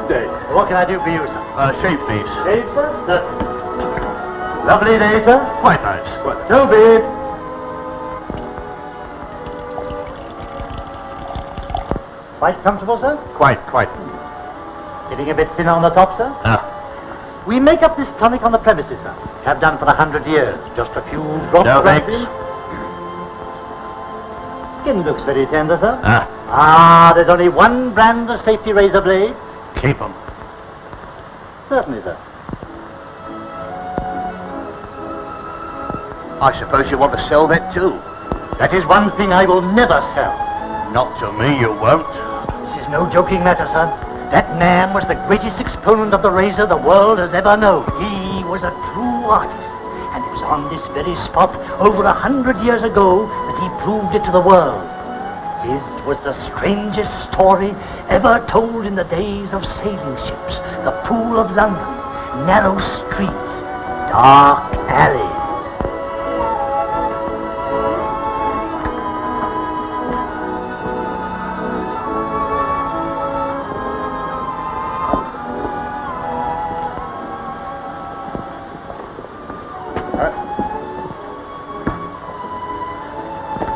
Good day. What can I do for you, sir? Shave, please. Shave, sir? Lovely day, sir. Quite nice. Toby! Quite comfortable, sir? Quite. Getting a bit thin on the top, sir? We make up this tonic on the premises, sir. Have done for 100 years. Just a few drops. No, thanks. Skin looks very tender, sir. There's only one brand of safety razor blade. Keep 'em. Certainly, sir. I suppose you want to sell that too? That is one thing I will never sell. Not to me, you won't. This is no joking matter, son. That man was the greatest exponent of the razor the world has ever known. He was a true artist. And it was on this very spot over 100 years ago that he proved it to the world. His was the strangest story ever told in the days of sailing ships, the Pool of London, narrow streets, dark alleys.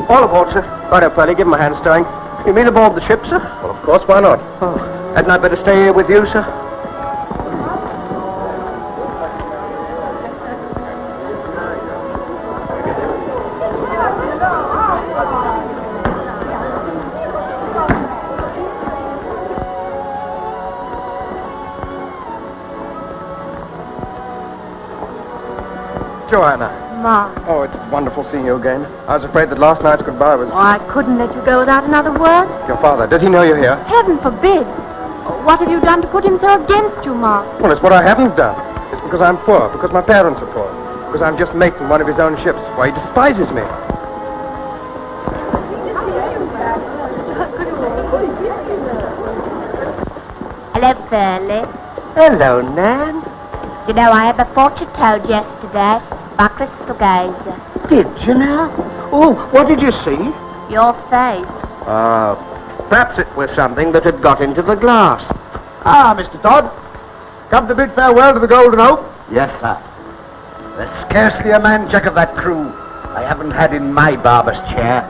All aboard, sir. Right up, Felly. Give him a hand stowing. You mean aboard the ship, sir? Well, of course, why not? Oh, hadn't I better stay here with you, sir? Joanna. Ma. Oh, it's wonderful seeing you again. I was afraid that last night's goodbye was... Oh, I couldn't let you go without another word. Your father, does he know you're here? Heaven forbid. What have you done to put him so against you, Ma? Well, it's what I haven't done. It's because I'm poor, because my parents are poor, because I'm just making one of his own ships. Why, he despises me. Hello, Curly. Hello, Nan. You know, I had my fortune told yesterday by crystal gazer. Did you now? Oh, what did you see? Your face. Perhaps it was something that had got into the glass. Mr. Todd. Come to bid farewell to the Golden Hope? Yes, sir. There's scarcely a man jack of that crew I haven't had in my barber's chair.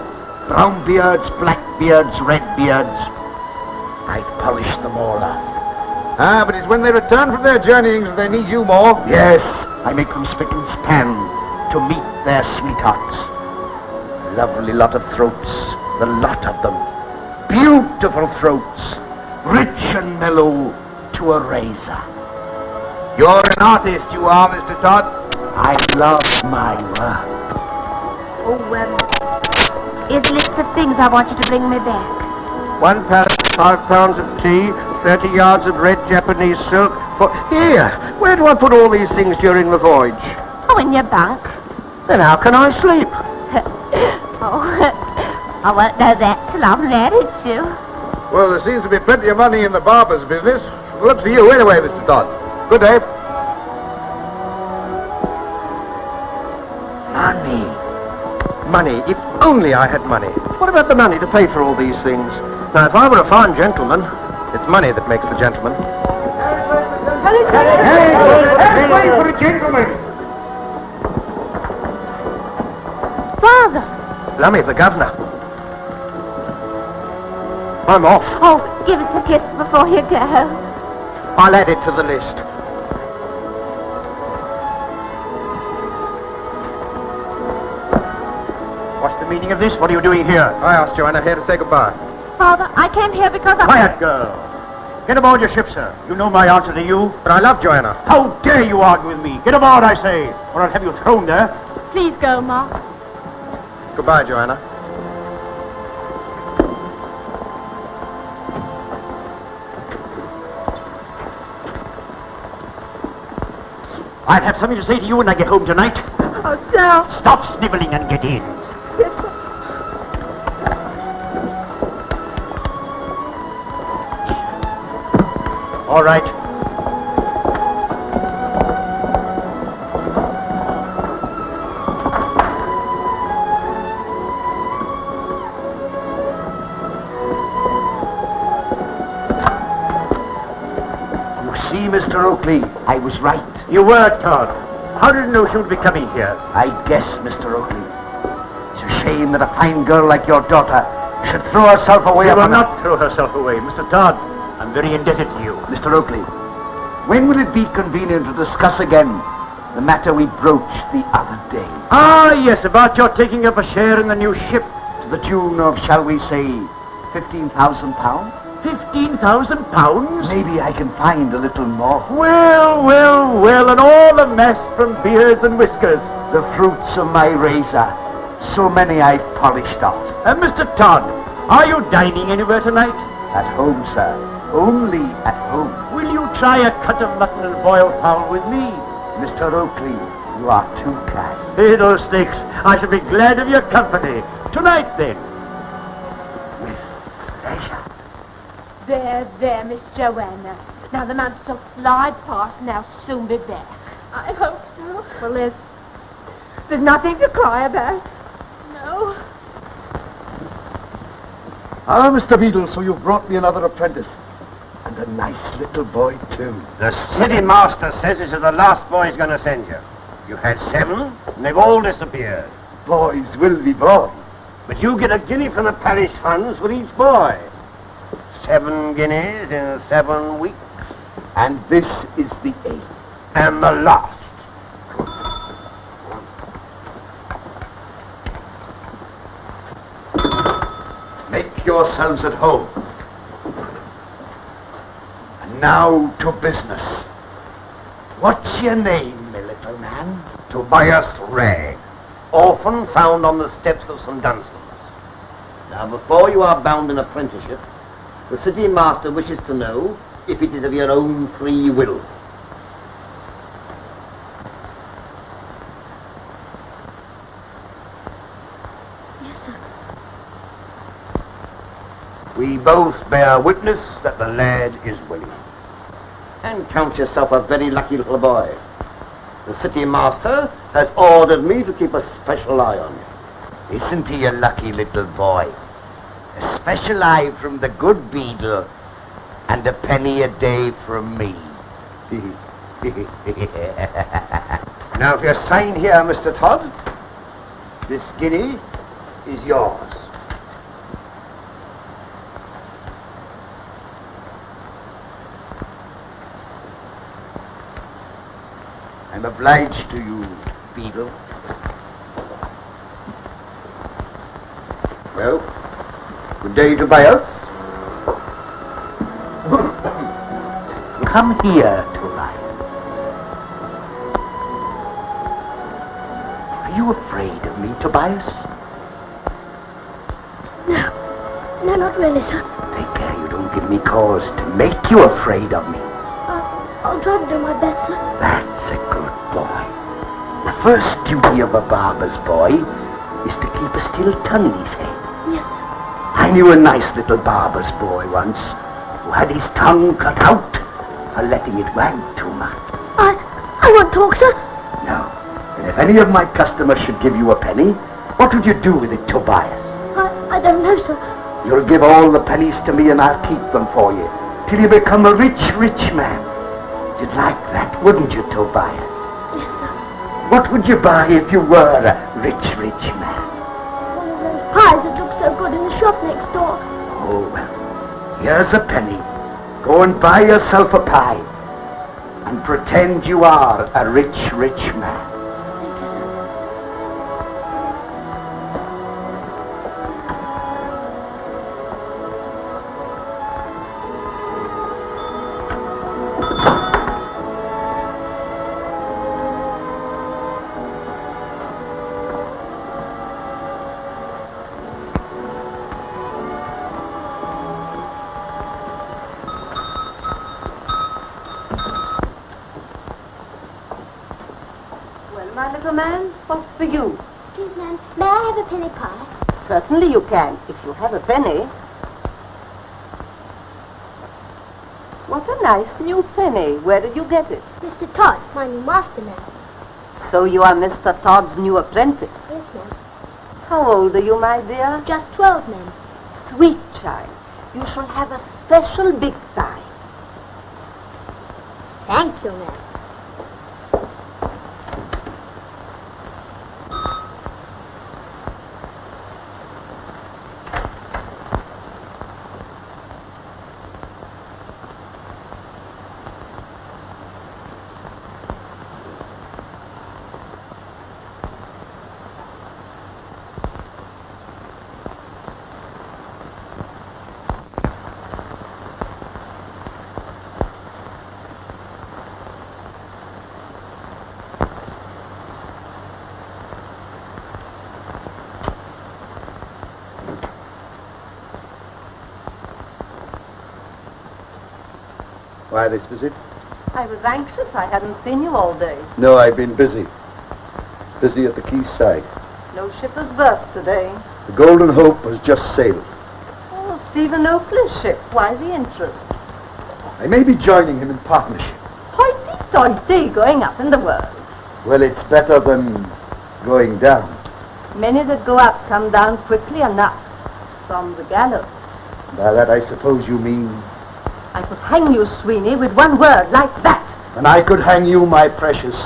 Brown beards, black beards, red beards. I've polished them all up. But it's when they return from their journeyings that they need you more. Yes, I make them spick and span to meet their sweethearts. Lovely lot of throats, the lot of them. Beautiful throats, rich and mellow to a razor. You're an artist, you are, Mr. Todd. I love my work. Here's a list of things I want you to bring me back. 1 pound, 5 pounds of tea, 30 yards of red Japanese silk. Here, where do I put all these things during the voyage? Oh, in your bunk. Then how can I sleep? I won't know that till I'm married to. Well, there seems to be plenty of money in the barber's business. Well, up to you anyway, Mr. Todd. Good day. Money. If only I had money. What about the money to pay for all these things? Now, if I were a fine gentleman, it's money that makes the gentleman. Hey, wait for a gentleman. Father! Lummy, the governor. I'm off. Oh, give us a kiss before you go. I'll add it to the list. What's the meaning of this? What are you doing here? I asked Joanna here to say goodbye. Father, I came here because I... Quiet, girl. Get aboard your ship, sir. You know my answer to you. But I love Joanna. How dare you argue with me? Get aboard, I say, or I'll have you thrown there. Please go, Ma. Goodbye, Joanna. I'll have something to say to you when I get home tonight. Oh, sir. Stop sniveling and get in. All right. see, Mr. Oakley, I was right. You were, Todd. How did you know she would be coming here? I guess, Mr. Oakley. It's a shame that a fine girl like your daughter should throw herself away She will upon not throw herself away. Mr. Todd, I'm very indebted to you. Mr. Oakley, when will it be convenient to discuss again the matter we broached the other day? Ah, yes, about your taking up a share in the new ship. To the tune of, shall we say, £15,000? £15,000? Maybe I can find a little more. Well, and all the mess from beards and whiskers. The fruits of my razor, so many I've polished off. Mr. Todd, are you dining anywhere tonight? At home, sir. Only at home. Will you try a cut of mutton and boiled fowl with me? Mr. Oakley, you are too kind. Fiddlesticks, I shall be glad of your company. Tonight, then. With pleasure. There, Miss Joanna. Now the months will slide past and they'll soon be back. I hope so. Well, there's nothing to cry about. No. Ah, Mr. Beadle, so you've brought me another apprentice. And a nice little boy, too. The city master says this is the last boy he's going to send you. You had 7, and they've all disappeared. Boys will be boys. But you get a guinea from the parish funds for each boy. 7 guineas in 7 weeks. And this is the 8th. And the last. Make yourselves at home. And now to business. What's your name, my little man? Tobias Ragg, orphan found on the steps of St. Dunstan's. Now, before you are bound in apprenticeship, the city master wishes to know if it is of your own free will. Yes, sir. We both bear witness that the lad is willing. And count yourself a very lucky little boy. The city master has ordered me to keep a special eye on you. Isn't he a lucky little boy? A special eye from the good beadle, and a penny a day from me. Now, if you sign here, Mr. Todd, this guinea is yours. I'm obliged to you, beadle. Well, good day, Tobias. Come here, Tobias. Are you afraid of me, Tobias? No, not really, sir. Take care you don't give me cause to make you afraid of me. I'll try to do my best, sir. That's a good boy. The first duty of a barber's boy is to keep a still tongue in his head. Yes, sir. I knew a nice little barber's boy once who had his tongue cut out for letting it wag too much. I won't talk, sir. No. And if any of my customers should give you a penny, what would you do with it, Tobias? I don't know, sir. You'll give all the pennies to me and I'll keep them for you till you become a rich, rich man. You'd like that, wouldn't you, Tobias? Yes, sir. What would you buy if you were a rich, rich man? One of those pies that look so good in the shop next door. Oh, well, here's a penny. Go and buy yourself a pie and pretend you are a rich, rich man. Thank you, sir. My little man, what's for you? Please, ma'am, may I have a penny pie? Certainly you can, if you have a penny. What a nice new penny. Where did you get it? Mr. Todd, my new master, ma'am. So you are Mr. Todd's new apprentice. Yes, ma'am. How old are you, my dear? Just 12, ma'am. Sweet child. You shall have a special big pie. Thank you, ma'am. Why this visit? I was anxious. I hadn't seen you all day. No, I've been busy. Busy at the quayside. No ship has berthed today. The Golden Hope has just sailed. Oh, Stephen Oakley's ship. Why the interest? I may be joining him in partnership. Hoity-toity, going up in the world. Well, it's better than going down. Many that go up come down quickly enough from the gallows. By that I suppose you mean... I could hang you, Sweeney, with one word like that. And I could hang you, my precious,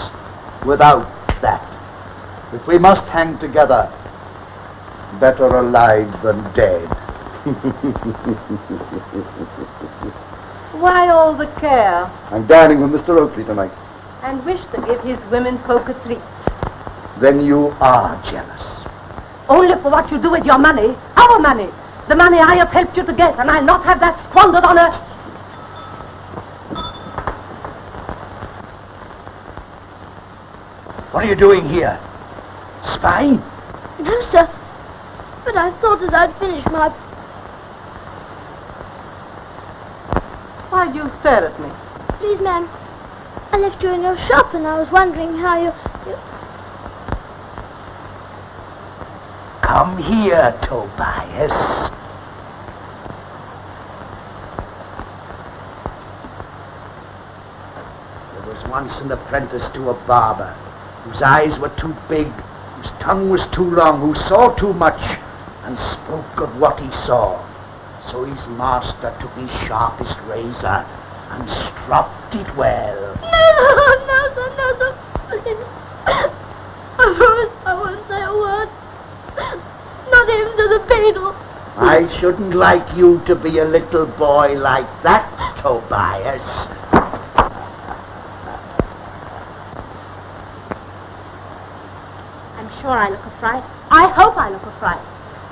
without that. If we must hang together, better alive than dead. Why all the care? I'm dining with Mr. Oakley tonight. And wish to give his women folk a treat. Then you are jealous. Only for what you do with your money, our money. The money I have helped you to get, and I'll not have that squandered on her. What are you doing here? Spying? No, sir. But I thought as I'd finished my... Why do you stare at me? Please, ma'am. I left you in your shop and I was wondering how you... Come here, Tobias. There was once an apprentice to a barber, whose eyes were too big, whose tongue was too long, who saw too much, and spoke of what he saw. So his master took his sharpest razor and stropped it well. No, sir, please. I promise I won't say a word. Not even to the beadle. I shouldn't like you to be a little boy like that, Tobias. I'm sure I look a fright. I hope I look a fright.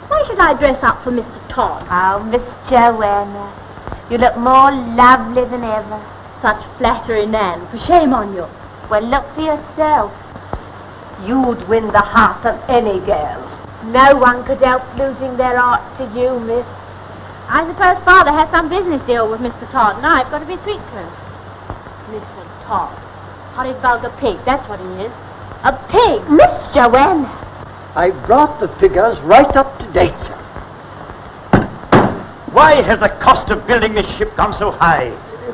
Why should I dress up for Mr. Todd? Oh, Miss Joanna, you look more lovely than ever. Such flattery, Nan. For shame on you. Well, look for yourself. You'd win the heart of any girl. No one could help losing their heart to you, miss. I suppose Father has some business deal with Mr. Todd, and I've got to be sweet to him. Mr. Todd. Horrid vulgar pig, that's what he is. A pig! Miss Joanna. I brought the figures right up to date, sir. Why has the cost of building this ship gone so high?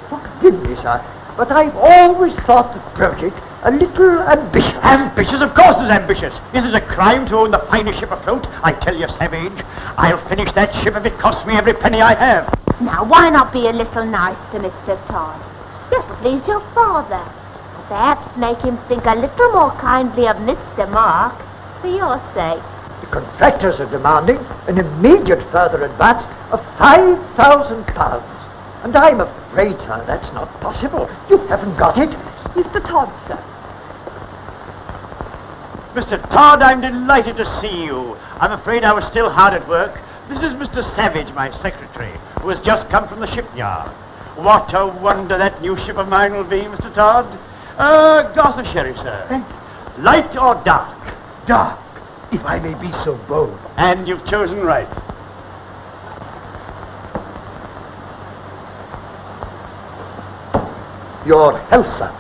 Forgive me, sir, but I've always thought the project a little ambitious. Ambitious? Of course it's ambitious. Is it a crime to own the finest ship afloat? I tell you, savage, I'll finish that ship if it costs me every penny I have. Now, why not be a little nice to Mr. Todd? This will please your father. Or perhaps make him think a little more kindly of Mr. Mark, for your sake. The contractors are demanding an immediate further advance of £5,000. And I'm afraid, sir, that's not possible. You haven't got it. Mr. Todd, sir. Mr. Todd, I'm delighted to see you. I'm afraid I was still hard at work. This is Mr. Savage, my secretary, who has just come from the shipyard. What a wonder that new ship of mine will be, Mr. Todd. Glass of sherry, sir. Thank you. Light or dark? Dark, if I may be so bold. And you've chosen right. Your health, sir.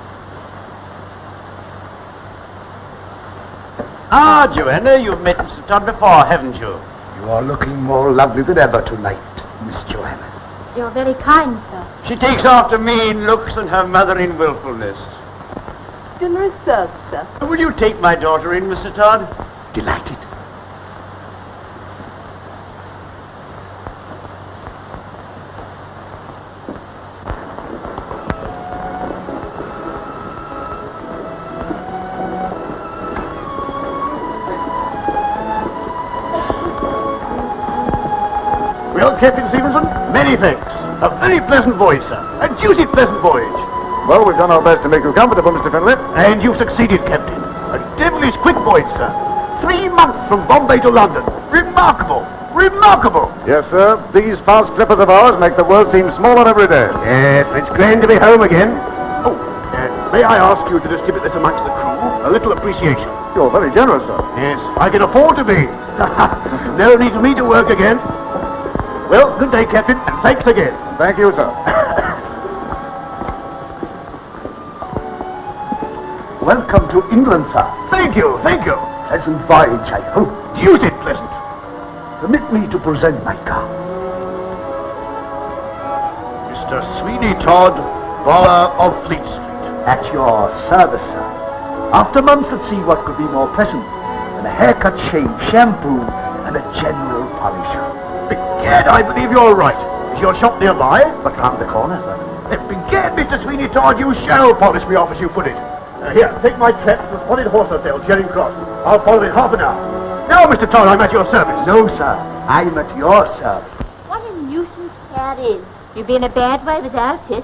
Ah, Joanna, you've met Mr. Todd before, haven't you? You are looking more lovely than ever tonight, Miss Joanna. You're very kind, sir. She takes after me in looks and her mother in willfulness. Dinner is served, sir. Will you take my daughter in, Mr. Todd? Delighted. Well, Captain Stevenson, many thanks. A very pleasant voyage, sir. A deuced pleasant voyage. Well, we've done our best to make you comfortable, Mr. Finlay. And you've succeeded, Captain. A devilish quick voyage, sir. 3 months from Bombay to London. Remarkable. Remarkable. Yes, sir. These fast clippers of ours make the world seem smaller every day. Yes, it's grand to be home again. Oh, may I ask you to distribute this amongst the crew? A little appreciation. You're very generous, sir. Yes, I can afford to be. No need for me to work again. Well, good day, Captain, and thanks again. Thank you, sir. Welcome to England, sir. Thank you, thank you. Pleasant voyage, I hope. Deuced pleasant. Permit me to present my car. Mr. Sweeney Todd, barber of Fleet Street. At your service, sir. After months at sea, what could be more pleasant than a haircut, shave, shampoo, and a general polish? Begad, I believe you're right. Is your shop nearby? But round the corner, sir. Begad, Mr. Sweeney Todd, you shall polish me off as you put it. Here, take my trap to the Spotted Horse Hotel, Charing Cross. I'll follow in half an hour. Now, Mr. Todd, I'm at your service. No, sir. I'm at your service. What a nuisance that is. You'll be in a bad way without it.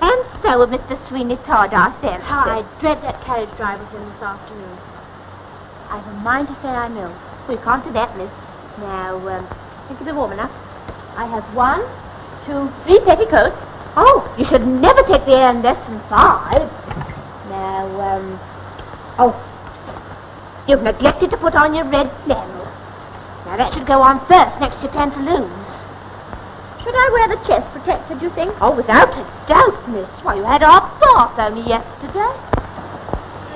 And so will Mr. Sweeney Todd, our fancy. I dread that carriage drive with him this afternoon. I've a mind to say I know. We can't do that, miss. Now, think you'll be warm enough. I have 1, 2, 3 petticoats. Oh, you should never take the air in less than 5. Now, you've neglected to put on your red flannel. Now, that should go on first, next to your pantaloons. Should I wear the chest protector, do you think? Oh, without a doubt, miss. Why, you had our bath only yesterday.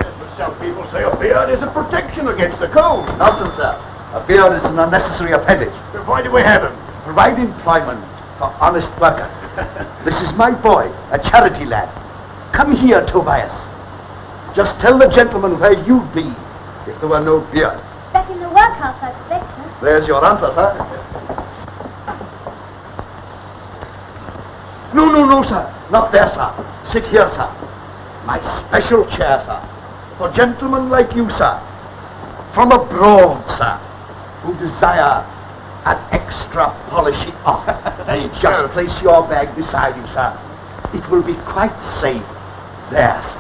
Yes, but some people say a beard is a protection against the cold. Nonsense, sir. A beard is an unnecessary appendage. So why do we have him? Provide employment for honest workers. This is my boy, a charity lad. Come here, Tobias. Just tell the gentleman where you'd be if there were no beards. Back in the workhouse, I expect, sir. There's your answer, sir. No, sir. Not there, sir. Sit here, sir. My special chair, sir. For gentlemen like you, sir. From abroad, sir. Who desire an extra polishing off. Just place your bag beside him, sir. It will be quite safe. There, sir.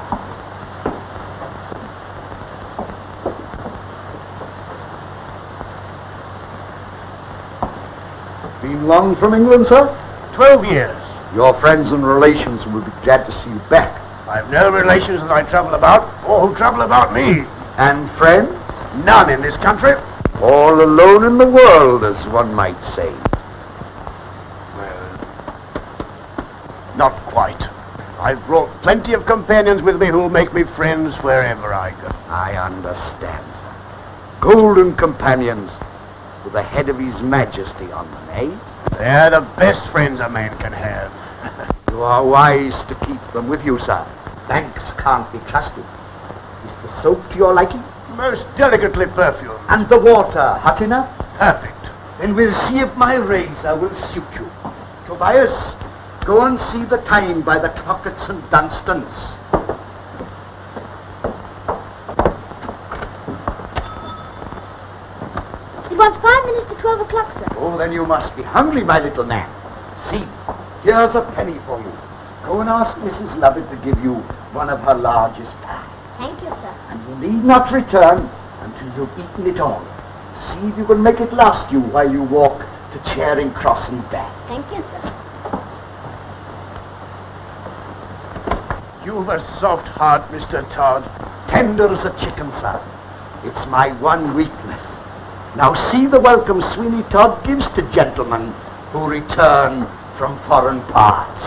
Been long from England, sir? 12 years. Your friends and relations will be glad to see you back. I've no relations that I trouble about, or who trouble about me. And friends? None in this country. All alone in the world, as one might say. Well, not quite. I've brought plenty of companions with me who'll make me friends wherever I go. I understand, sir. Golden companions with the head of His Majesty on them, eh? They're the best friends a man can have. You are wise to keep them with you, sir. Thanks can't be trusted. Is the soap to your liking? Most delicately perfumed. And the water hot enough? Perfect. Then we'll see if my razor will suit you. Tobias, go and see the time by the clock at St. Dunstan's. It wants 5 minutes to 12 o'clock, sir. Oh, then you must be hungry, my little man. See, here's a penny for you. Go and ask Mrs. Lovett to give you one of her largest pies. Thank you, sir. And you need not return until you've eaten it all. See if you can make it last you while you walk to Charing Cross and back. Thank you, sir. You've a soft heart, Mr. Todd. Tender as a chicken, sir. It's my one weakness. Now see the welcome Sweeney Todd gives to gentlemen who return from foreign parts.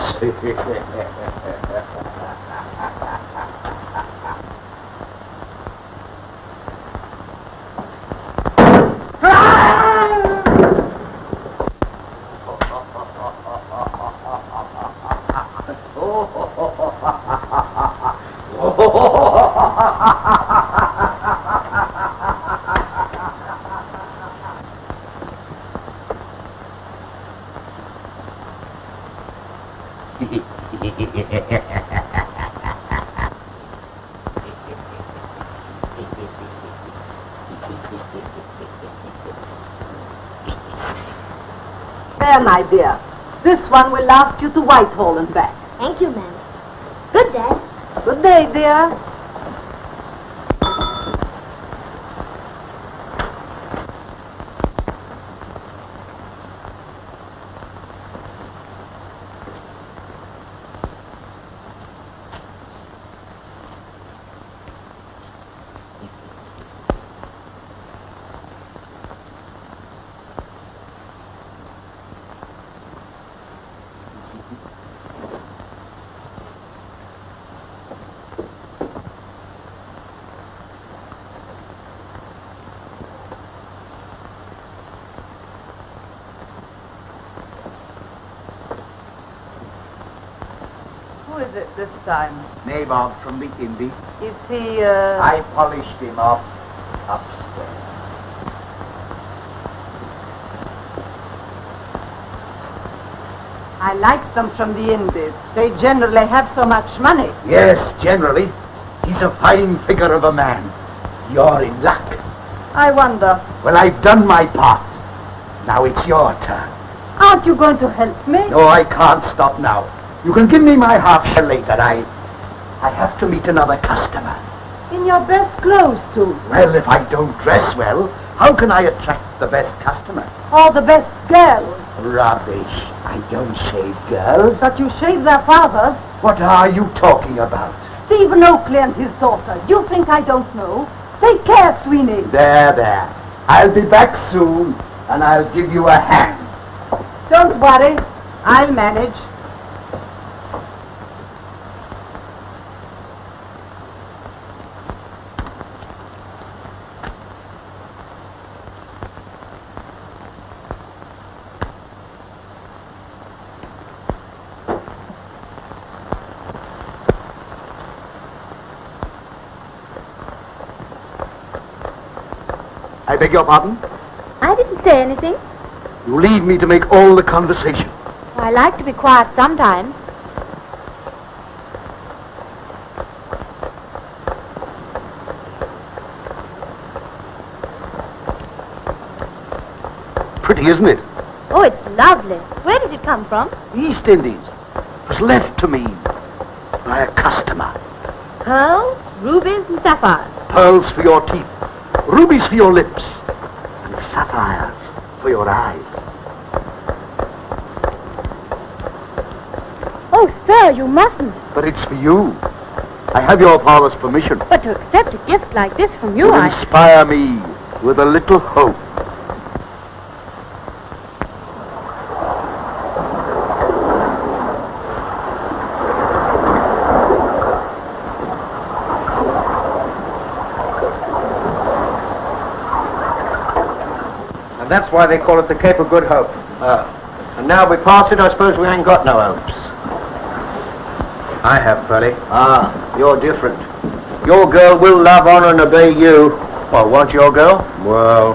There, my dear. This one will last you to Whitehall and back. Thank you, ma'am. Good day. Good day, dear. Who is it this time? Nabob from the Indy. Is he, I polished him off upstairs. I like them from the Indies. They generally have so much money. Yes, generally. He's a fine figure of a man. You're in luck. I wonder, Well, I've done my part. Now it's your turn. aren't you going to help me? No, I can't stop now. You can give me my half share later. I have to meet another customer. In your best clothes, too. Well, if I don't dress well, how can I attract the best customer? Or the best girls. Rubbish. I don't shave girls. But you shave their fathers. What are you talking about? Stephen Oakley and his daughter. Do you think I don't know? Take care, Sweeney. There. I'll be back soon, and I'll give you a hand. Don't worry. I'll manage. I beg your pardon? I didn't say anything. You leave me to make all the conversation. I like to be quiet sometimes. Pretty, isn't it? Oh, it's lovely. Where did it come from? East Indies. It was left to me by a customer. Pearls, rubies, and sapphires. Pearls for your teeth, rubies for your lips, and sapphires for your eyes. Oh, sir, you mustn't. But it's for you. I have your father's permission But to accept a gift like this from you, to inspire me with a little hope. And that's why they call it the Cape of Good Hope. And now we pass it, I suppose we ain't got no hopes. I have, Pearlie. You're different. Your girl will love, honor, and obey you. Well, won't your girl? Well,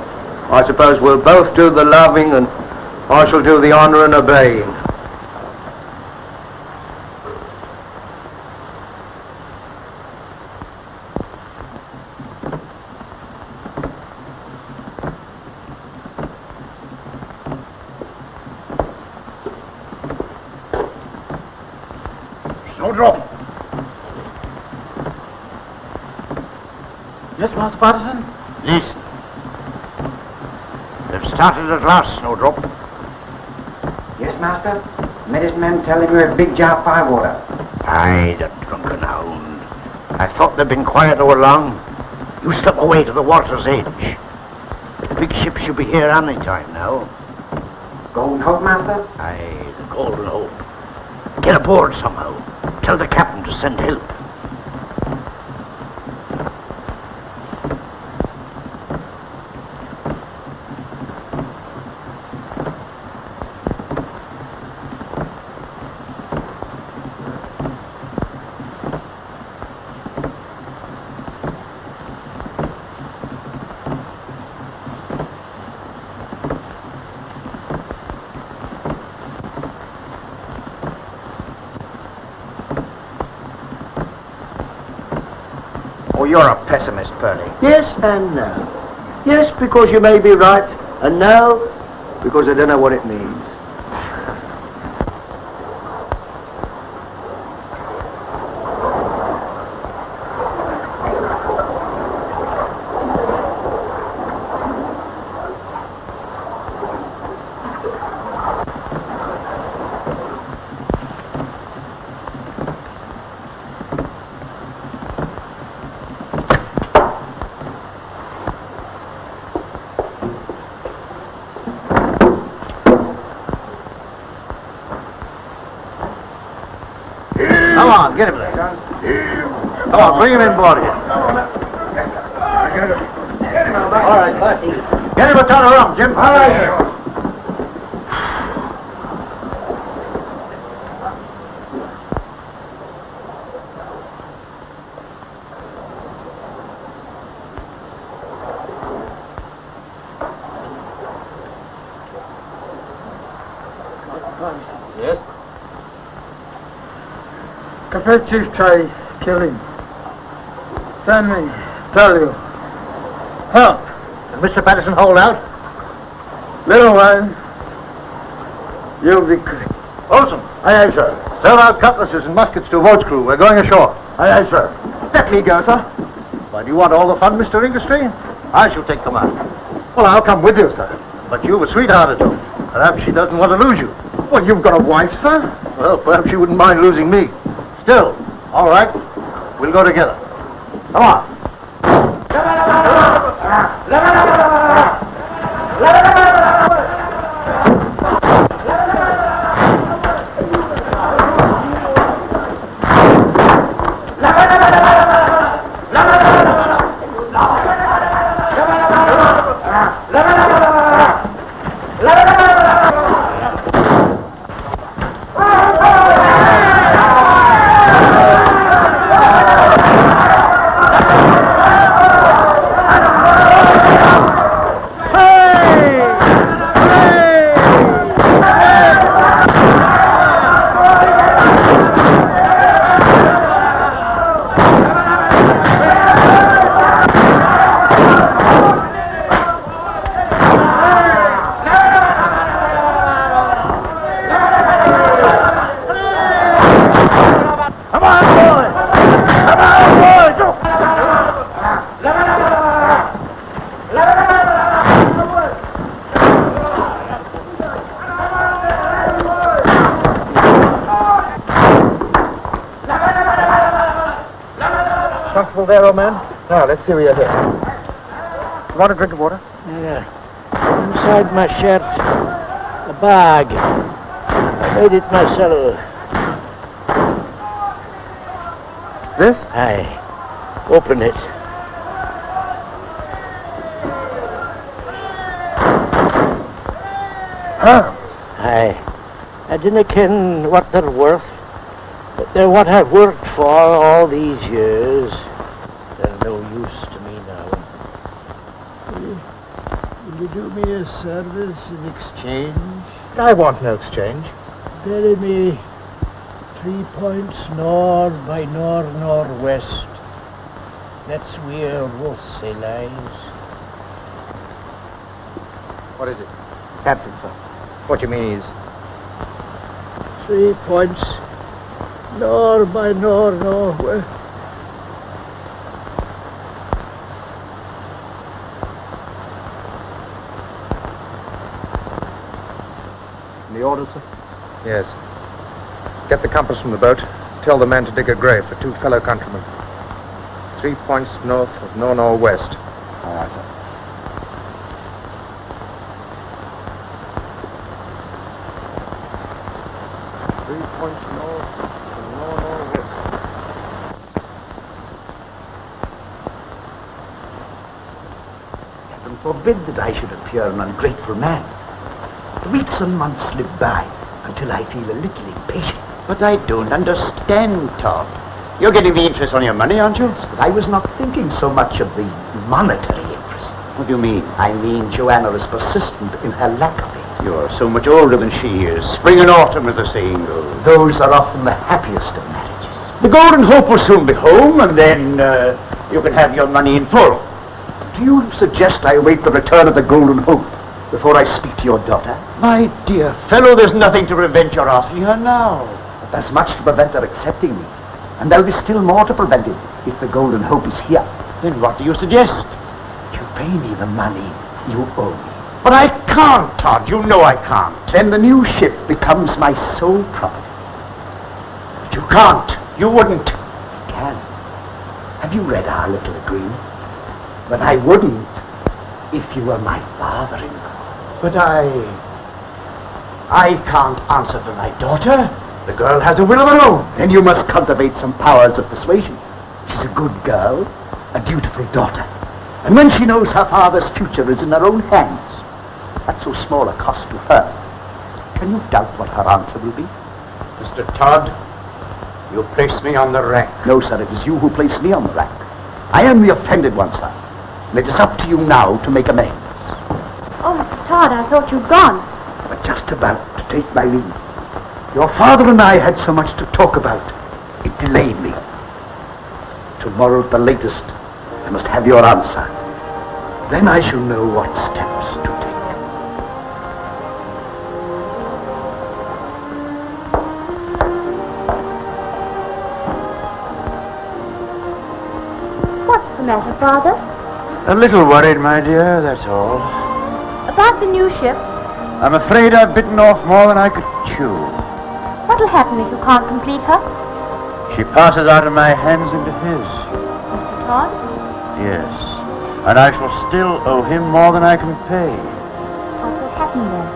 I suppose we'll both do the loving, and I shall do the honor and obeying. Snowdrop. Yes, Master Patterson? Listen. They've started at last, Snowdrop. Yes, Master? Medicine man telling me a big jar of firewater. Aye, the drunken hound. I thought they'd been quiet all along. You slip away to the water's edge. The big ship should be here any time now. Golden Hope, Master? Aye, the Golden Hope. Get aboard somehow. Tell the captain to send help. Oh, you're a pessimist, Pearlie. Yes and no. Yes, because you may be right, and no, because I don't know what it means. Come on, bring him in, boy. All right, Marty. Get him a ton of rum, Jim. All right. Yes? Cafe Chief try kill him. Send me, tell you. Help! Mr. Patterson hold out? Little while. You'll be quick. Olson. Aye, aye, sir. Serve out cutlasses and muskets to a boat's crew. We're going ashore. Aye, aye, sir. Let me go, sir. Why, do you want all the fun, Mr. Inglestry? I shall take command. Well, I'll come with you, sir. But you were sweethearted to. Perhaps she doesn't want to lose you. Well, you've got a wife, sir. Well, perhaps she wouldn't mind losing me. Still, all right. We'll go together. Come on. Comfortable there, old man? Now, let's see where you're here. You want a drink of water? Yeah. Inside my shirt, a bag. I made it myself. This? Aye. Open it. Huh? Aye. I dinna ken what they're worth, but they're what I've worked for all these years. They're no use to me now. Will you do me a service in exchange? I want no exchange. Bury me 3 points north by northwest. That's where Wolsey lies. What is it? Captain, sir. What you mean is... 3 points north by northwest. The order, sir? Yes. Get the compass from the boat. Tell the man to dig a grave for 2 fellow countrymen. 3 points north of northwest. All right, sir. Points north of northwest. Heaven forbid that I should appear an ungrateful man. The weeks and months slip by until I feel a little impatient. But I don't understand, Todd. You're getting the interest on your money, aren't you? But I was not thinking so much of the monetary interest. What do you mean? I mean Joanna is persistent in her lack of it. You're so much older than she is. Spring and autumn, as the saying goes. Those are often the happiest of marriages. The Golden Hope will soon be home, and then you can have your money in full. Do you suggest I await the return of the Golden Hope before I speak to your daughter? My dear fellow, there's nothing to prevent your asking her now. But there's much to prevent her accepting me. And there'll be still more to prevent it if the Golden Hope is here. Then what do you suggest? You pay me the money you owe me. But I can't, Todd. You know I can't. Then the new ship becomes my sole property. But you can't. You wouldn't. I can. Have you read our little agreement? But I wouldn't if you were my father-in-law. But I can't answer for my daughter. The girl has a will of her own. Then you must cultivate some powers of persuasion. She's a good girl, a dutiful daughter. And when she knows her father's future is in her own hands, at so small a cost to her, can you doubt what her answer will be? Mr. Todd, you place me on the rack. No, sir, it is you who placed me on the rack. I am the offended one, sir. And it is up to you now to make amends. Oh, Mr. Todd, I thought you'd gone. But just about to take my leave. Your father and I had so much to talk about. It delayed me. Tomorrow at the latest, I must have your answer. Then I shall know what steps to take. What's the matter, Father? A little worried, my dear, that's all. About the new ship? I'm afraid I've bitten off more than I could chew. What'll happen if you can't complete her? She passes out of my hands into his. Mr. Todd? Yes. And I shall still owe him more than I can pay. What will happen then?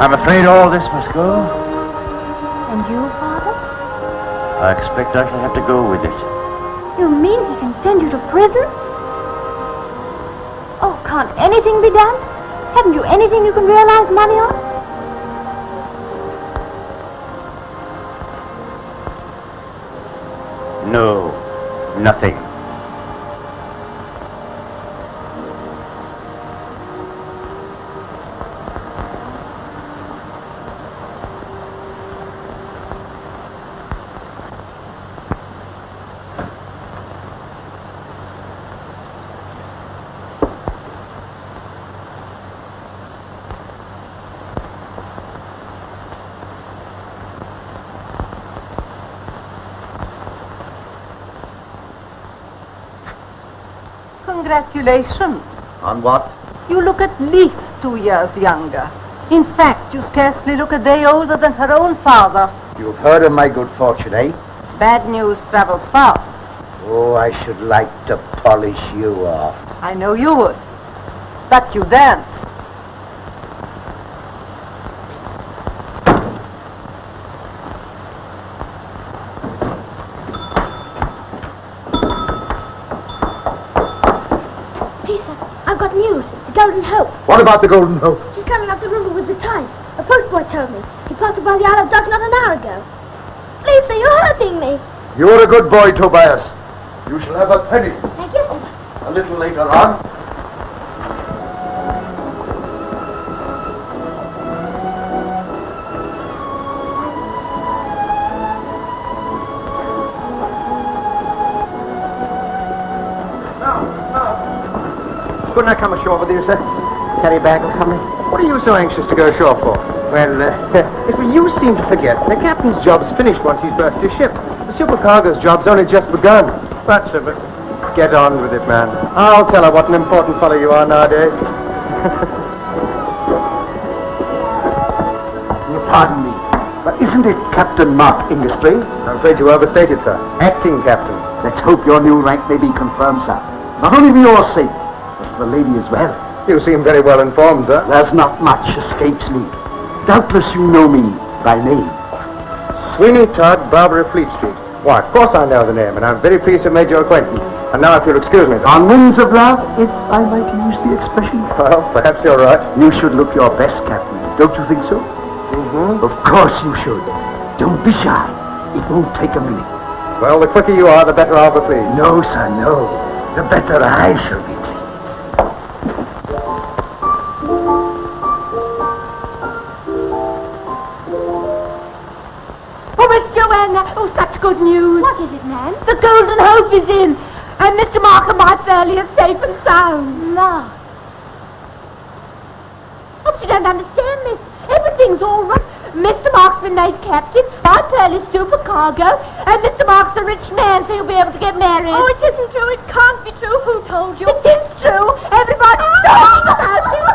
I'm afraid all this must go. And you, Father? I expect I shall have to go with it. You mean he can send you to prison? Oh, can't anything be done? Haven't you anything you can realize money on? No, nothing. Congratulations. On what? You look at least 2 years younger. In fact, you scarcely look a day older than her own father. You've heard of my good fortune, eh? Bad news travels fast. Oh, I should like to polish you off. I know you would. But you dance. I've got news. The Golden Hope. What about the Golden Hope? She's coming up the river with the tide. A postboy told me. He passed by the Isle of Dogs not an hour ago. Please, sir, you're hurting me. You're a good boy, Tobias. You shall have a penny. Thank you, sir. A little later on. Couldn't I come ashore with you, sir? Carry a bag or something? What are you so anxious to go ashore for? Well, you seem to forget. The captain's job's finished once he's berthed his ship. The supercargo's job's only just begun. But get on with it, man. I'll tell her what an important fellow you are nowadays. Pardon me, but isn't it Captain Mark Inglestry? I'm afraid you overstated, sir. Acting captain. Let's hope your new rank may be confirmed, sir. Not only for your sake, but for the lady as well. You seem very well informed, sir. There's not much escapes me. Doubtless you know me by name. Sweeney Todd, barber of Fleet Street. Why, of course I know the name, and I'm very pleased to have made your acquaintance. And now, if you'll excuse me, sir. On wings of love, if I might use the expression. Well, perhaps you're right. You should look your best, Captain. Don't you think so? Mm-hmm. Of course you should. Don't be shy. It won't take a minute. Well, the quicker you are, the better I'll be pleased. No, sir, no. The better I shall be pleased. Oh, Miss Joanna! Oh, such good news! What is it, ma'am? The Golden Hope is in, and Mr. Markham my Fairley is safe and sound. Ma. Oh, you don't understand, miss. Everything's all right. Mr. Mark's been made captain, my Fairley's supercargo, and Mr. Mark's a rich man, so he'll be able to get married. Oh, it isn't true. It can't be true. Who told you? It is true. Everybody's talking about it.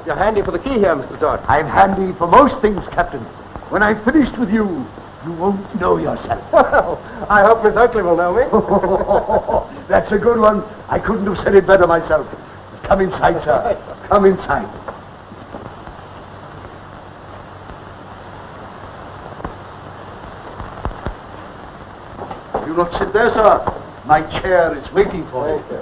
You're handy for the key here, Mr. Todd. I'm handy for most things, Captain. When I've finished with you, you won't know yourself. Well, I hope Miss Oakley will know me. That's a good one. I couldn't have said it better myself. Come inside, sir. Come inside. You not sit there, sir. My chair is waiting for you.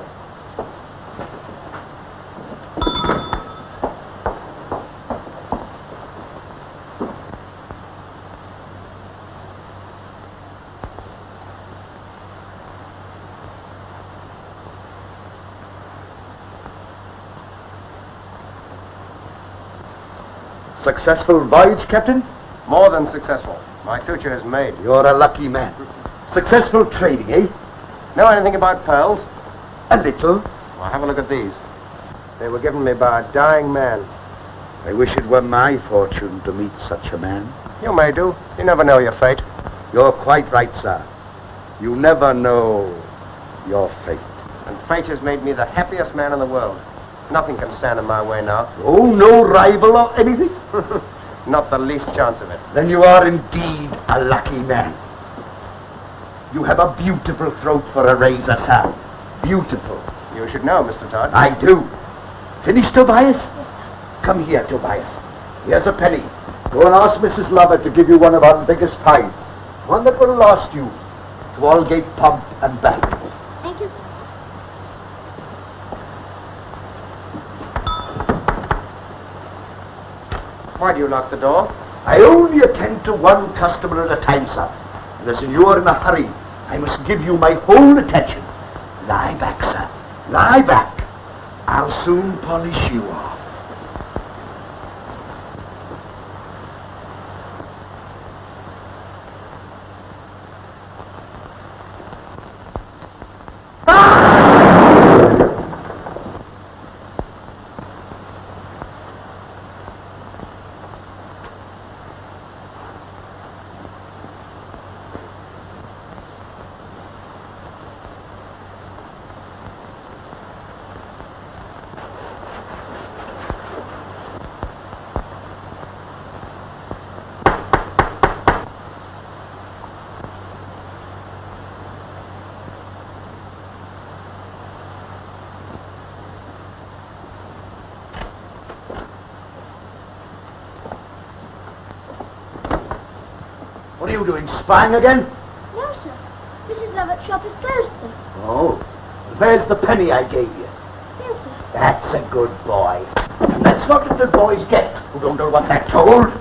Successful voyage, Captain? More than successful. My future is made. You're a lucky man. Successful trading, eh? Know anything about pearls? A little. Well, have a look at these. They were given me by a dying man. I wish it were my fortune to meet such a man. You may do. You never know your fate. You're quite right, sir. You never know your fate. And fate has made me the happiest man in the world. Nothing can stand in my way now. Oh, no rival or anything? Not the least chance of it. Then you are indeed a lucky man. You have a beautiful throat for a razor, sir. Beautiful. You should know, Mr. Todd. I do. Finished, Tobias? Come here, Tobias. Here's a penny. Go and ask Mrs. Lovett to give you one of our biggest pies. One that will last you to Aldgate Pump and back. Thank you, sir. Why do you lock the door? I only attend to one customer at a time, sir. And as you are in a hurry, I must give you my whole attention. Lie back, sir. Lie back. I'll soon polish you off. What are you doing, spying again? No, sir. Mrs. Lovett's shop is closed, sir. Oh, there's the penny I gave you. Yes, sir. That's a good boy. And that's what little boys get who don't know what they're told.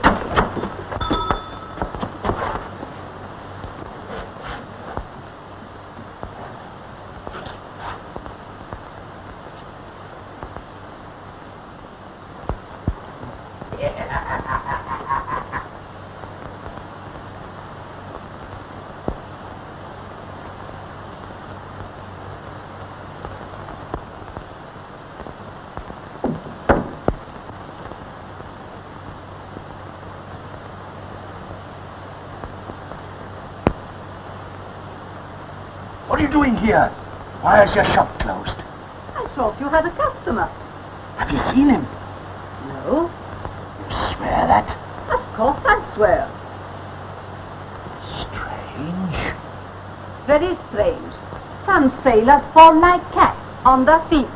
What are you doing here? Why is your shop closed? I thought you had a customer. Have you seen him? No. You swear that? Of course I swear. Strange. Very strange. Some sailors fall like cats on their feet.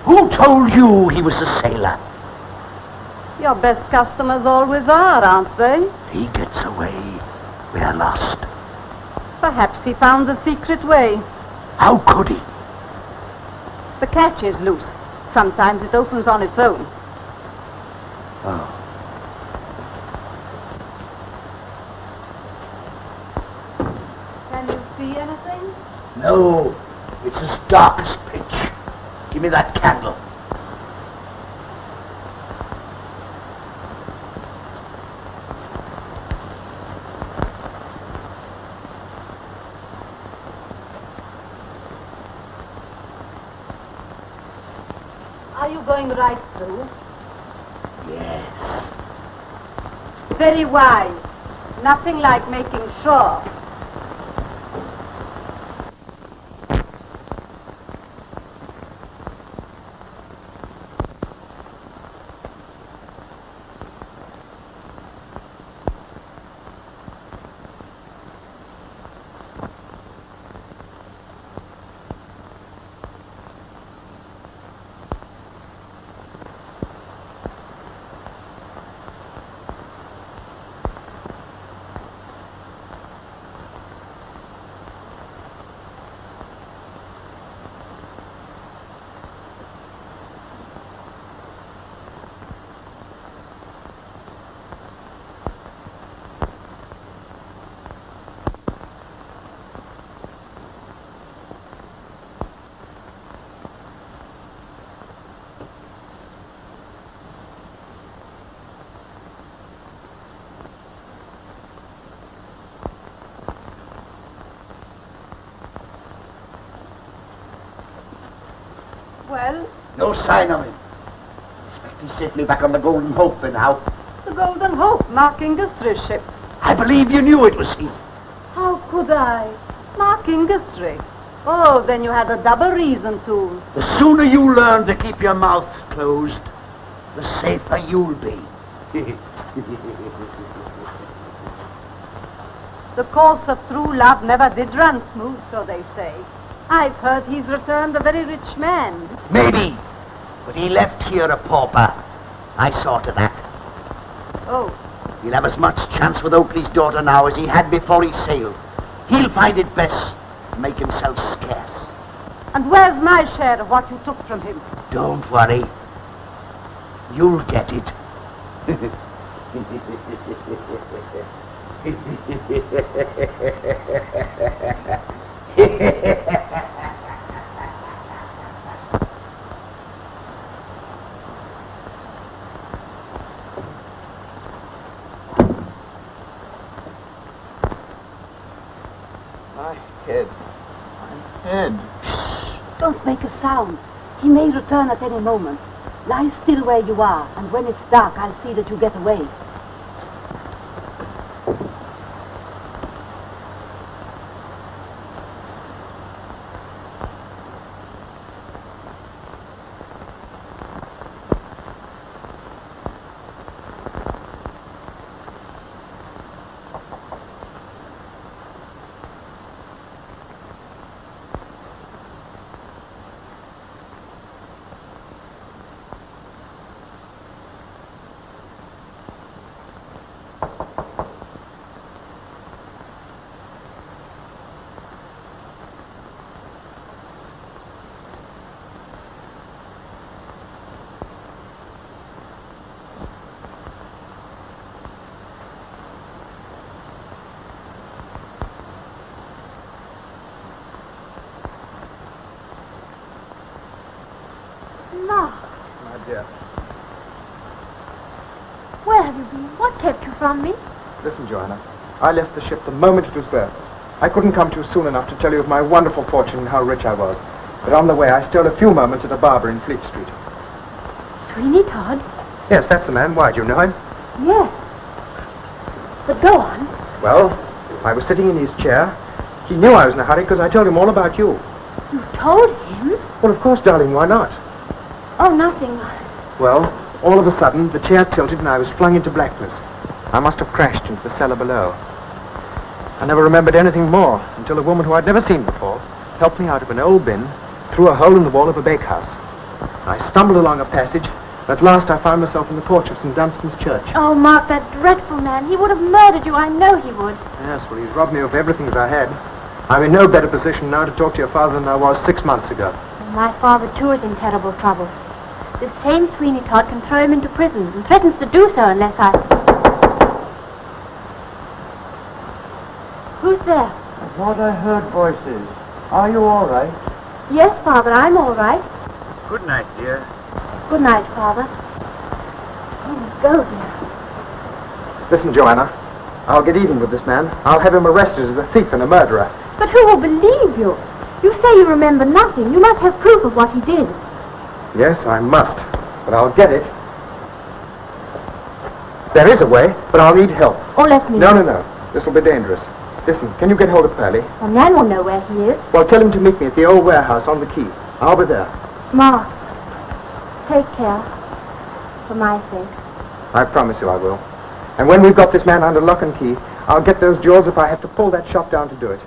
Who told you he was a sailor? Your best customers always are, aren't they? He gets away. We're lost. Perhaps he found the secret way. How could he? The catch is loose. Sometimes it opens on its own. Oh. Can you see anything? No. It's as dark as pitch. Give me that candle. Are you going right through? Yes. Very wise. Nothing like making sure. Well? No sign of him. Expect he's safely back on the Golden Hope by now. The Golden Hope, Mark Industries ship. I believe you knew it was he. How could I? Mark Industry. Oh, then you had a double reason to. The sooner you learn to keep your mouth closed, the safer you'll be. The course of true love never did run smooth, so they say. I've heard he's returned a very rich man. Maybe, but he left here a pauper. I saw to that. Oh, He'll have as much chance with Oakley's daughter now as he had before he sailed. He'll find it best to make himself scarce. and where's my share of what you took from him? Don't worry. You'll get it. My head. My head. Don't make a sound. He may return at any moment. Lie still where you are, and when it's dark, I'll see that you get away. My dear. Where have you been? What kept you from me? Listen, Joanna. I left the ship the moment it was berthed. I couldn't come to you soon enough to tell you of my wonderful fortune and how rich I was. But on the way, I stole a few moments at a barber in Fleet Street. Sweeney Todd? Yes, that's the man. Why, do you know him? Yes. But go on. Well, I was sitting in his chair. He knew I was in a hurry because I told him all about you. You told him? Well, of course, darling, why not? Oh, nothing. Well, all of a sudden, the chair tilted and I was flung into blackness. I must have crashed into the cellar below. I never remembered anything more until a woman who I'd never seen before helped me out of an old bin through a hole in the wall of a bakehouse. I stumbled along a passage, and at last I found myself in the porch of St. Dunstan's Church. Oh, Mark, that dreadful man. He would have murdered you. I know he would. Yes, well, he's robbed me of everything that I had. I'm in no better position now to talk to your father than I was 6 months ago. And my father, too, is in terrible trouble. This same Sweeney Todd can throw him into prison and threatens to do so unless I... Who's there? I thought I heard voices. Are you all right? Yes, Father, I'm all right. Good night, dear. Good night, Father. Oh, go, dear. Listen, Joanna. I'll get even with this man. I'll have him arrested as a thief and a murderer. But who will believe you? You say you remember nothing. You must have proof of what he did. Yes, I must. But I'll get it. There is a way, but I'll need help. Oh, let me... No. This will be dangerous. Listen, can you get hold of Pearlie? The man will know where he is. Well, tell him to meet me at the old warehouse on the quay. I'll be there. Mark, take care. For my sake. I promise you I will. And when we've got this man under lock and key, I'll get those jewels if I have to pull that shop down to do it.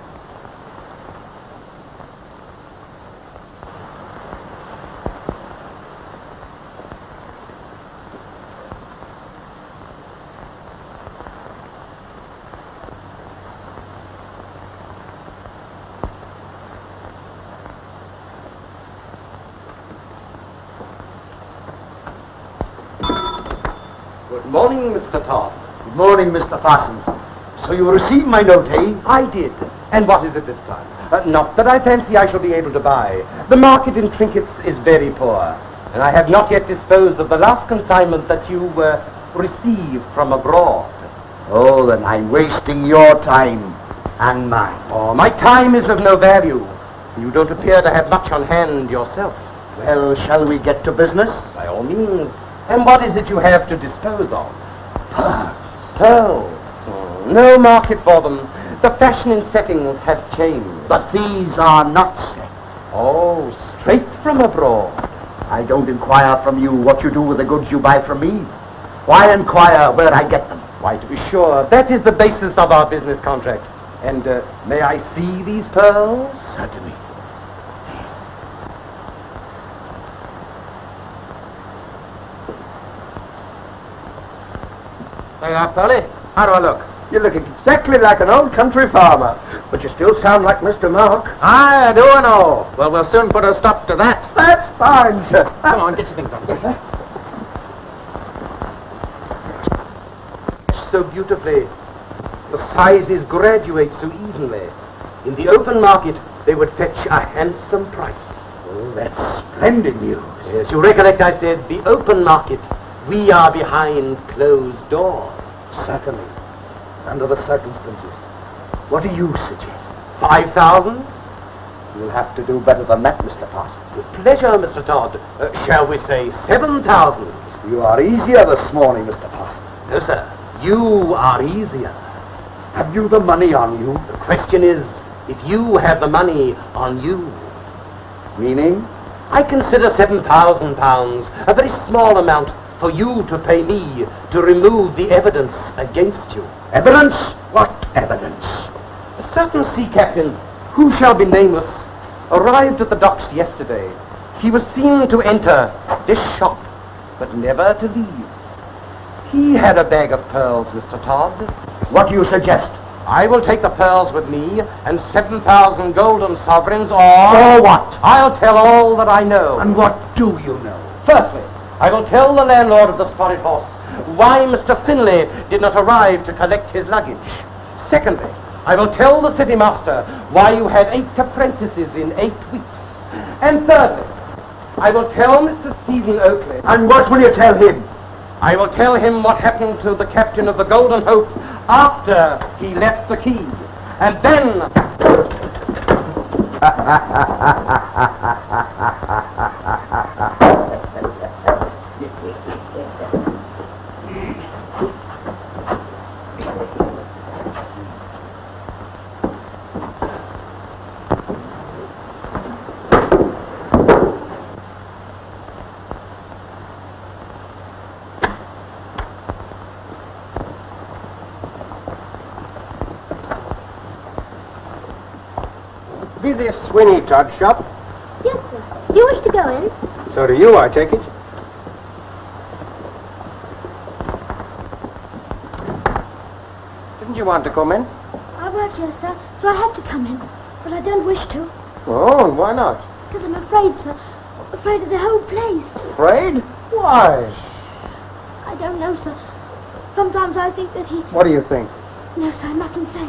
Good morning, Mr. Todd. Good morning, Mr. Parsons. So you received my note, eh? I did. And what is it this time? Not that I fancy I shall be able to buy. The market in trinkets is very poor, and I have not yet disposed of the last consignment that you received from abroad. Oh, then I'm wasting your time and mine. Oh, my time is of no value. You don't appear to have much on hand yourself. Well, shall we get to business? By all means. And what is it you have to dispose of? Pearls. No market for them. The fashion in settings has changed. But these are not set. Oh, straight from abroad. I don't inquire from you what you do with the goods you buy from me. Why inquire where I get them? Why, to be sure, that is the basis of our business contract. And may I see these pearls? Certainly. There you are, Pearlie. How do I look? You look exactly like an old country farmer, but you still sound like Mr. Mark. I do know. Well, we'll soon put a stop to that. That's fine, sir. Come on, get your things on. Yes, sir. So beautifully. The sizes graduate so evenly. In the open market, they would fetch a handsome price. Oh, that's splendid news. Yes, you recollect I said the open market. We are behind closed doors. Certainly. Under the circumstances. What do you suggest? 5,000? You'll have to do better than that, Mr. Parsons. With pleasure, Mr. Todd. Shall we say 7,000? You are easier this morning, Mr. Parsons. No, sir. You are easier. Have you the money on you? The question is, if you have the money on you. Meaning? I consider £7,000 a very small amount for you to pay me to remove the evidence against you. Evidence? What evidence? A certain sea captain, who shall be nameless, arrived at the docks yesterday. He was seen to enter this shop, but never to leave. He had a bag of pearls, Mr. Todd. What do you suggest? I will take the pearls with me and 7,000 golden sovereigns, or... For what? I'll tell all that I know. And what do you know? Firstly, I will tell the landlord of the Spotted Horse why Mr. Finlay did not arrive to collect his luggage. Secondly, I will tell the city master why you had 8 apprentices in 8 weeks. And thirdly, I will tell Mr. Stephen Oakley. And what will you tell him? I will tell him what happened to the captain of the Golden Hope after he left the quay. And then... Be this Sweeney Todd shop? Yes, sir. Do you wish to go in? So do you, I take it. Didn't you want to come in? I work here, sir, so I have to come in. But I don't wish to. Oh, why not? Because I'm afraid, sir. Afraid of the whole place. Afraid? Why? I don't know, sir. Sometimes I think that he... What do you think? No, sir, I mustn't say.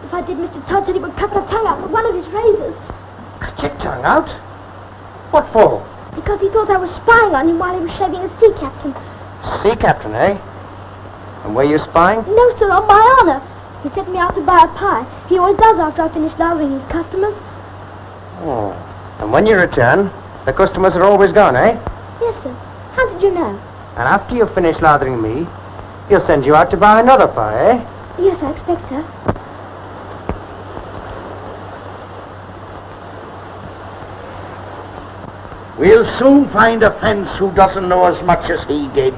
If I did, Mr. Todd said he would cut my tongue out with one of his razors. Cut your tongue out? What for? Because he thought I was spying on him while he was shaving a sea captain. Sea captain, eh? And were you spying? No, sir, on my honor. He sent me out to buy a pie. He always does after I finish lathering his customers. Oh. And when you return, the customers are always gone, eh? Yes, sir. How did you know? And after you've finished lathering me, he'll send you out to buy another pie, eh? Yes, I expect so. We'll soon find a fence who doesn't know as much as he did.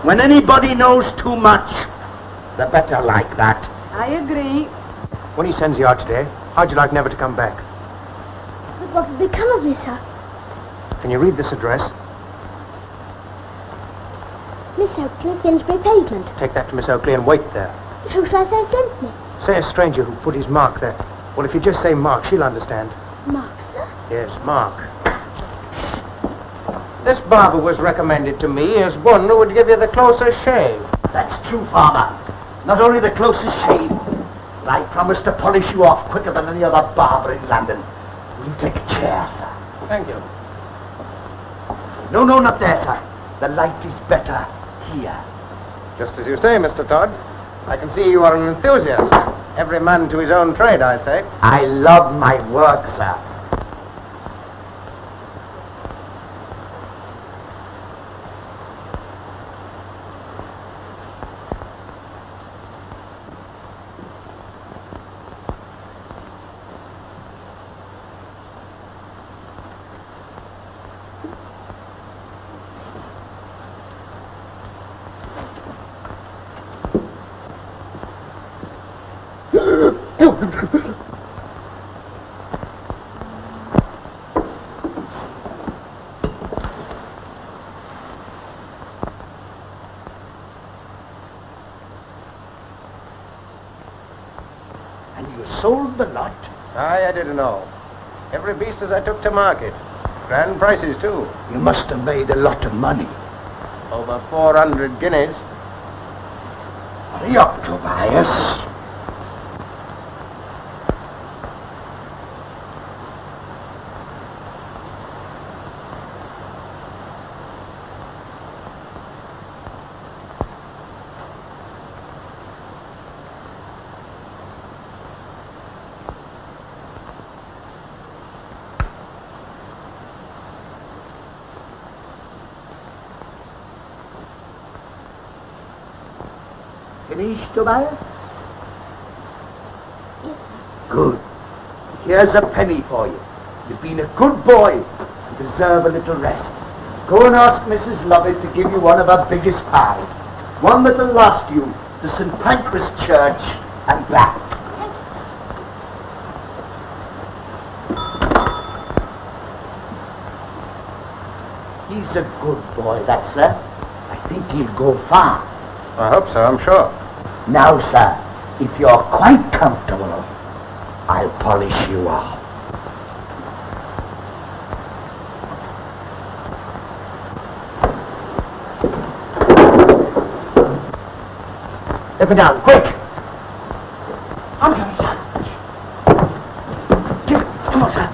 When anybody knows too much, the better like that. I agree. When he sends you out today, how'd you like never to come back? But what would become of me, sir? Can you read this address? Miss Oakley, Finsbury Pavement. Take that to Miss Oakley and wait there. Who shall I say against me? Say a stranger who put his mark there. Well, if you just say Mark, she'll understand. Mark, sir? Yes, Mark. This barber was recommended to me as one who would give you the closest shave. That's true, Father. Not only the closest shave, but I promise to polish you off quicker than any other barber in London. Will you take a chair, sir? Thank you. No, not there, sir. The light is better here. Just as you say, Mr. Todd. I can see you are an enthusiast. Every man to his own trade, I say. I love my work, sir. And you sold the lot? Aye, I didn't know. Every beast as I took to market. Grand prices, too. You must have made a lot of money. Over 400 guineas. Hurry up, Tobias. Finished, Tobias? Yes, Good. Here's a penny for you. You've been a good boy and deserve a little rest. Go and ask Mrs. Lovett to give you one of her biggest pies. One that'll last you to St. Pancras Church and back. He's a good boy, that, sir. I think he'll go far. I hope so, I'm sure. Now, sir, if you're quite comfortable, I'll polish you off. Let me down, quick! I'm coming, sir. Come on, sir.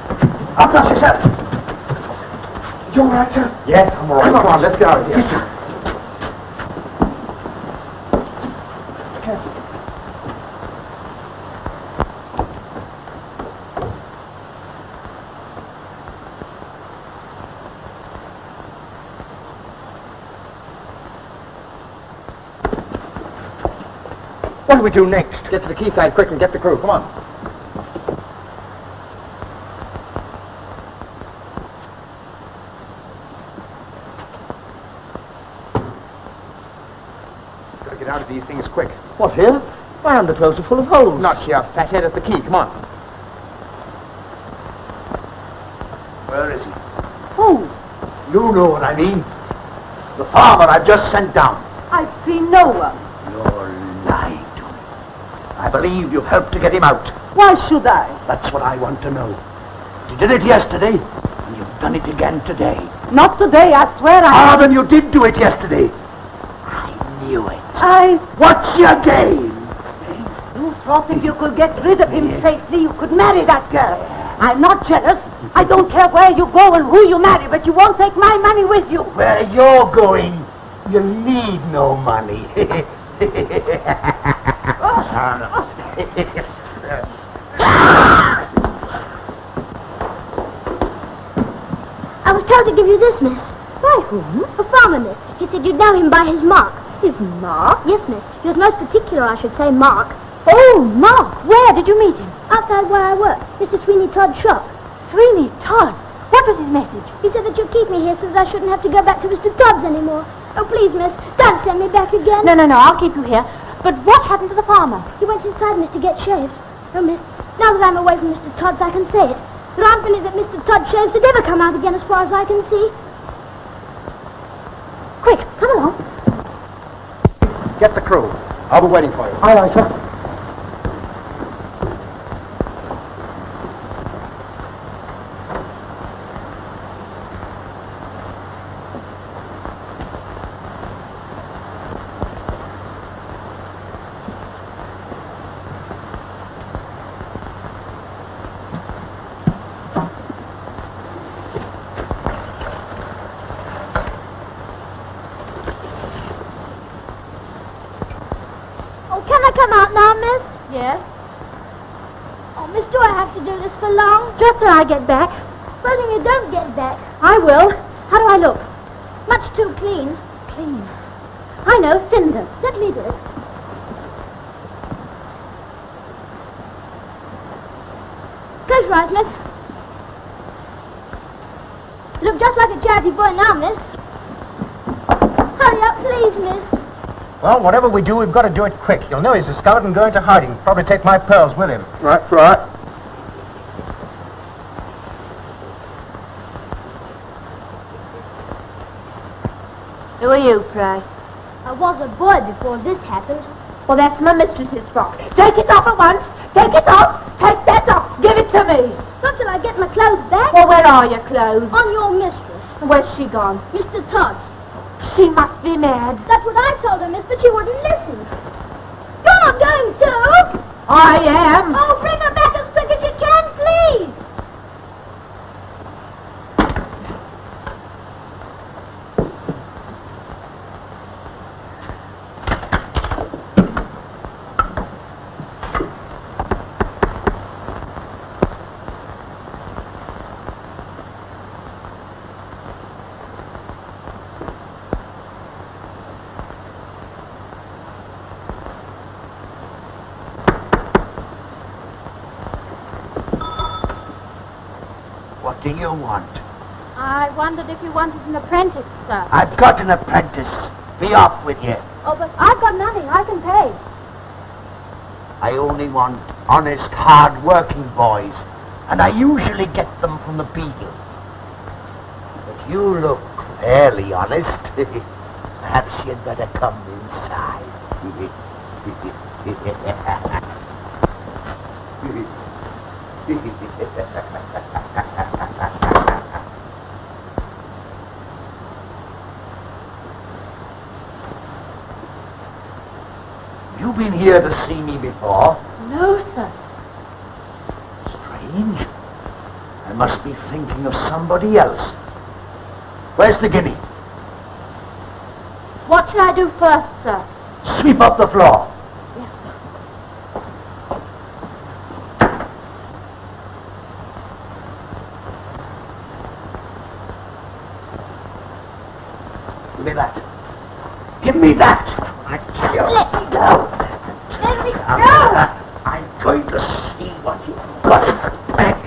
Up now, sir. You all right, sir? Yes, I'm all right. Come on, let's get out of here. Yes, sir. What do we do next? Get to the quayside quick and get the crew. Come on. Gotta get out of these things quick. What, here? My underclothes are full of holes. Not here, fathead, at the quay. Come on. Where is he? Who? You know what I mean. The farmer I've just sent down. I've seen no one. You're lying to me. I believe you helped to get him out. Why should I? That's what I want to know. You did it yesterday, and you've done it again today. Not today, I swear Ah, then you did do it yesterday. I knew it. What's your game? You thought if you could get rid of him safely, you could marry that girl. I'm not jealous. I don't care where you go and who you marry, but you won't take my money with you. Where you're going, you need no money. I was told to give you this, miss. By whom? A farmer, miss. He said you'd know him by his mark. His mark? Yes, miss. He was most particular, I should say, Mark. Oh, Mark. Where did you meet him? Outside where I work, Mr. Sweeney Todd's shop. Sweeney Todd. What was his message? He said that you'd keep me here so that I shouldn't have to go back to Mr. Todd's anymore. Oh, please, miss, don't send me back again. No, I'll keep you here. But what happened to the farmer? He went inside, miss, to get shaved. Oh, miss, now that I'm away from Mr. Todd's, I can say it. There aren't many that Mr. Todd shaves that ever come out again as far as I can see. Quick, come along. Get the crew. I'll be waiting for you. Aye, aye, sir. Come out now, miss. Yes? Oh, miss, do I have to do this for long? Just till I get back. Supposing you don't get back. I will. How do I look? Much too clean. Clean. I know, cinder. Let me do it. Close your eyes, miss. Look just like a charity boy now, miss. Hurry up, please, miss. Well, whatever we do, we've got to do it quick. You'll know he's discovered and go into hiding. Probably take my pearls with him. Right. Who are you, pray? I was a boy before this happened. Well, that's my mistress's frock. Take it off at once. Take it off. Take that off. Give it to me. Not till I get my clothes back. Well, where are your clothes? On your mistress, Where's she gone? Mr. Todd. She must be mad. That's what I told her, miss, but she wouldn't listen. You're not going to. I am. Oh, bring her back as quick as you can, please. What do you want? I wondered if you wanted an apprentice, sir. I've got an apprentice. Be off with you. Oh, but I've got money. I can pay. I only want honest, hard-working boys, and I usually get them from the Beagle. But you look fairly honest. Perhaps you'd better come inside. You been here to see me before? No, sir. Strange. I must be thinking of somebody else. Where's the guinea? What shall I do first, sir? Sweep up the floor. Yes, sir. Give me that. Give me that. I tell you. Let me go. Let me go. I'm going to see what you've got back.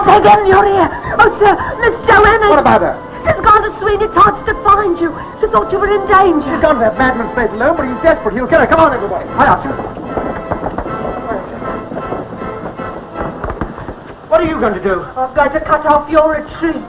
Again, you're here. Oh, sir, Miss Joanna. What about her? She's gone to Sweeney Todd's to find you. She thought you were in danger. She's gone to that madman's place alone, but he's desperate. He'll kill her. Come on, everybody. Hurry up. What are you going to do? I'm going to cut off your retreat.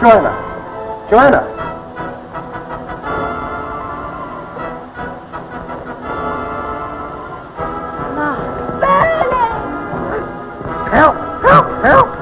Joanna. Joanna. Help! Help! Help!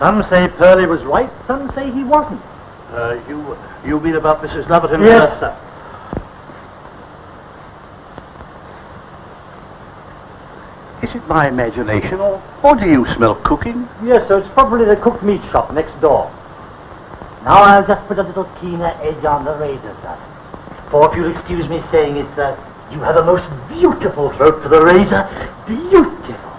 Some say Pearlie was right, some say he wasn't. You mean about Mrs. Lovett and Yes, sir. Is it my imagination, or do you smell cooking? Yes, sir, it's probably the cooked meat shop next door. Now I'll just put a little keener edge on the razor, sir. For if you'll excuse me saying it, sir, you have a most beautiful throat for the razor. Beautiful.